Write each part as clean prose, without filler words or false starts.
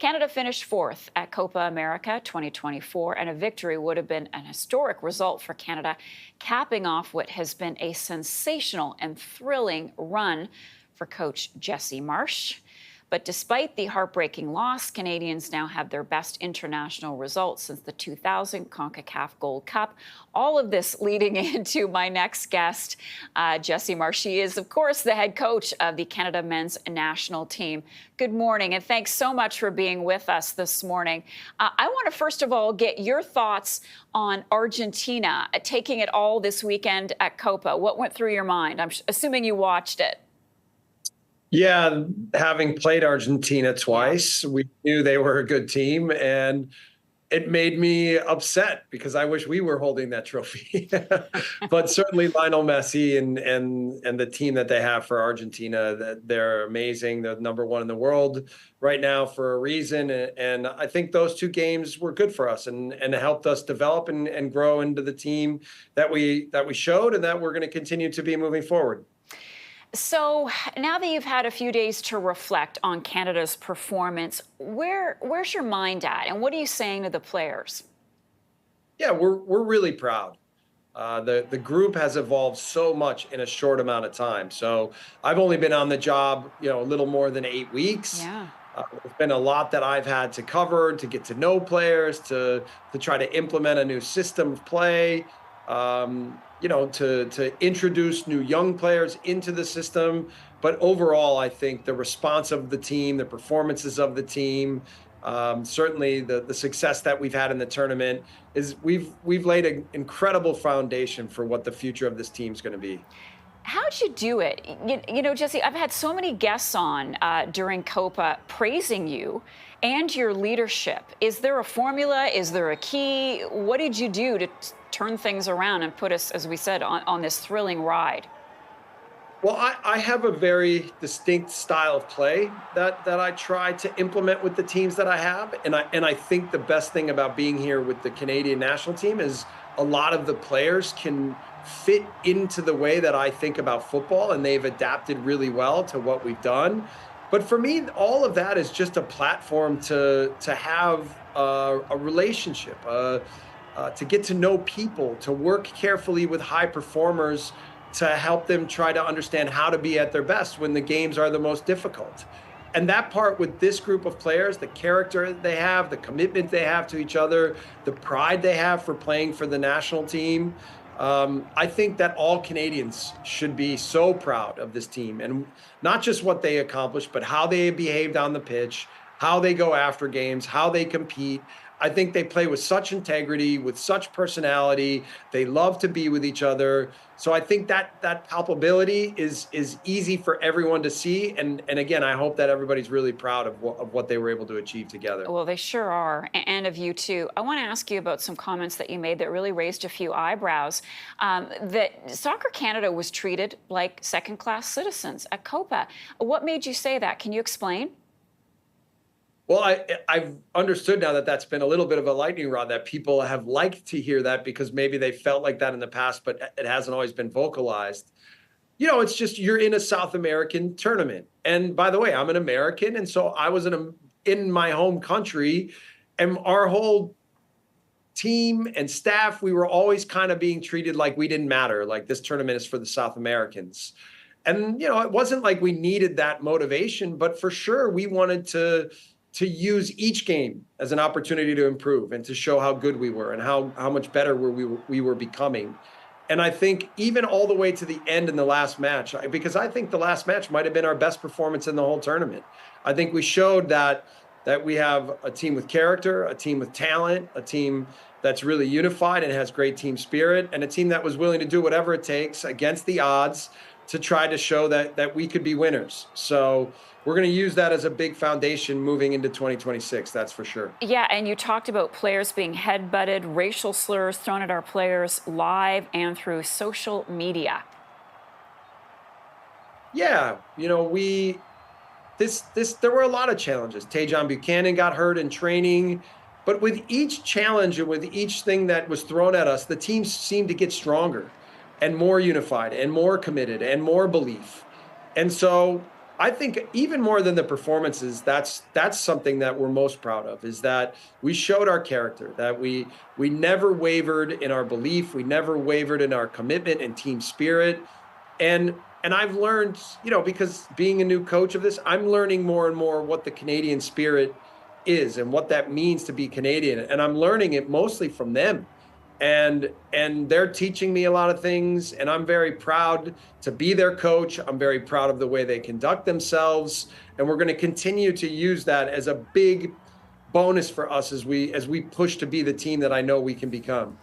Canada finished fourth at Copa America 2024, and a victory would have been an historic result for Canada, capping off what has been a sensational and thrilling run for coach Jesse Marsch. But despite the heartbreaking loss, Canadians now have their best international results since the 2000 CONCACAF Gold Cup. All of this leading into my next guest, Jesse Marsch. She is, of course, the head coach of the Canada men's national team. Good morning, and thanks so much for being with us this morning. I want to, first of all, get your thoughts on Argentina taking it all this weekend at Copa. What went through your mind? I'm assuming you watched it. Yeah, having played Argentina twice, we knew they were a good team, and it made me upset because I wish we were holding that trophy. But certainly Lionel Messi and the team that they have for Argentina, they're amazing. They're number one in the world right now for a reason. And I think those two games were good for us and helped us develop and grow into the team that we showed and that we're going to continue to be moving forward. So now that you've had a few days to reflect on Canada's performance, where's your mind at, and what are you saying to the players? Yeah, we're really proud. The group has evolved so much in a short amount of time. So I've only been on the job, a little more than 8 weeks. Yeah. There's been a lot that I've had to cover, to get to know players, to try to implement a new system of play. To introduce new young players into the system. But overall, I think the response of the team, the performances of the team, certainly the success that we've had in the tournament is we've laid an incredible foundation for what the future of this team is going to be. How'd you do it? Jesse, I've had so many guests on during Copa praising you and your leadership. Is there a formula? Is there a key? What did you do to turn things around and put us, as we said, on this thrilling ride? Well, I have a very distinct style of play that I try to implement with the teams that I have. And I think the best thing about being here with the Canadian national team is a lot of the players can fit into the way that I think about football, and they've adapted really well to what we've done. But for me, all of that is just a platform to have a relationship, to get to know people, to work carefully with high performers, to help them try to understand how to be at their best when the games are the most difficult. And that part with this group of players, the character they have, the commitment they have to each other, the pride they have for playing for the national team, I think that all Canadians should be so proud of this team, and not just what they accomplished, but how they behaved on the pitch, how they go after games, how they compete. I think they play with such integrity, with such personality. They love to be with each other. So I think that palpability is easy for everyone to see. And again, I hope that everybody's really proud of what they were able to achieve together. Well, they sure are, and of you too. I want to ask you about some comments that you made that really raised a few eyebrows. That Soccer Canada was treated like second-class citizens at Copa. What made you say that? Can you explain? Well, I've understood now that that's been a little bit of a lightning rod, that people have liked to hear that because maybe they felt like that in the past, but it hasn't always been vocalized. It's just you're in a South American tournament. And by the way, I'm an American, and so I was in my home country, and our whole team and staff, we were always kind of being treated like we didn't matter, like this tournament is for the South Americans. And, it wasn't like we needed that motivation, but for sure we wanted to use each game as an opportunity to improve and to show how good we were and how much better we were becoming. And I think even all the way to the end in the last match, because I think the last match might have been our best performance in the whole tournament. I think we showed that we have a team with character, a team with talent, a team that's really unified and has great team spirit, and a team that was willing to do whatever it takes against the odds to try to show that we could be winners. So we're going to use that as a big foundation moving into 2026, that's for sure. Yeah, and you talked about players being headbutted, racial slurs thrown at our players live and through social media. Yeah, there were a lot of challenges. Tajon Buchanan got hurt in training, but with each challenge and with each thing that was thrown at us, the team seemed to get stronger and more unified and more committed and more belief. And so I think even more than the performances, that's something that we're most proud of, is that we showed our character, that we never wavered in our belief, we never wavered in our commitment and team spirit. And I've learned, because being a new coach of this, I'm learning more and more what the Canadian spirit is and what that means to be Canadian. And I'm learning it mostly from them. And they're teaching me a lot of things, and I'm very proud to be their coach. I'm very proud of the way they conduct themselves, and we're going to continue to use that as a big bonus for us as we push to be the team that I know we can become.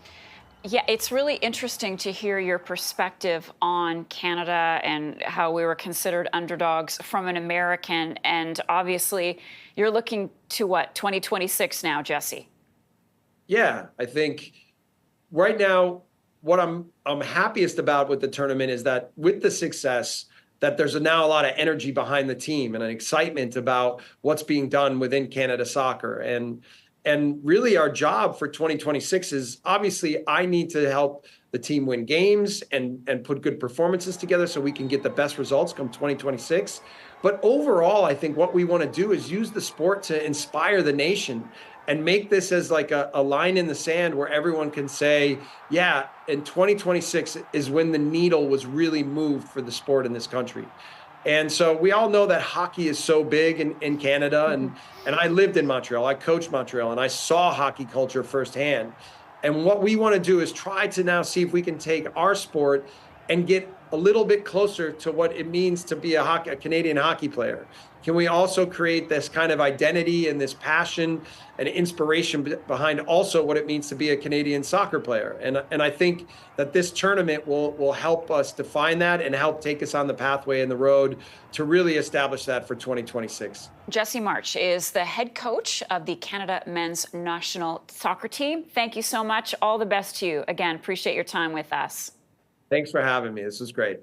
Yeah, it's really interesting to hear your perspective on Canada and how we were considered underdogs from an American. And obviously, you're looking to what, 2026 now, Jesse? Yeah, I think right now, what I'm happiest about with the tournament is that with the success, that there's now a lot of energy behind the team and an excitement about what's being done within Canada soccer. And really our job for 2026 is, obviously I need to help the team win games and put good performances together so we can get the best results come 2026. But overall, I think what we want to do is use the sport to inspire the nation and make this as like a line in the sand where everyone can say, yeah, in 2026 is when the needle was really moved for the sport in this country. And so we all know that hockey is so big in Canada. And I lived in Montreal. I coached Montreal, and I saw hockey culture firsthand. And what we want to do is try to now see if we can take our sport and get a little bit closer to what it means to be a Canadian hockey player. Can we also create this kind of identity and this passion and inspiration behind also what it means to be a Canadian soccer player? And I think that this tournament will help us define that and help take us on the pathway and the road to really establish that for 2026. Jesse Marsch is the head coach of the Canada men's national soccer team. Thank you so much. All the best to you. Again, appreciate your time with us. Thanks for having me. This was great.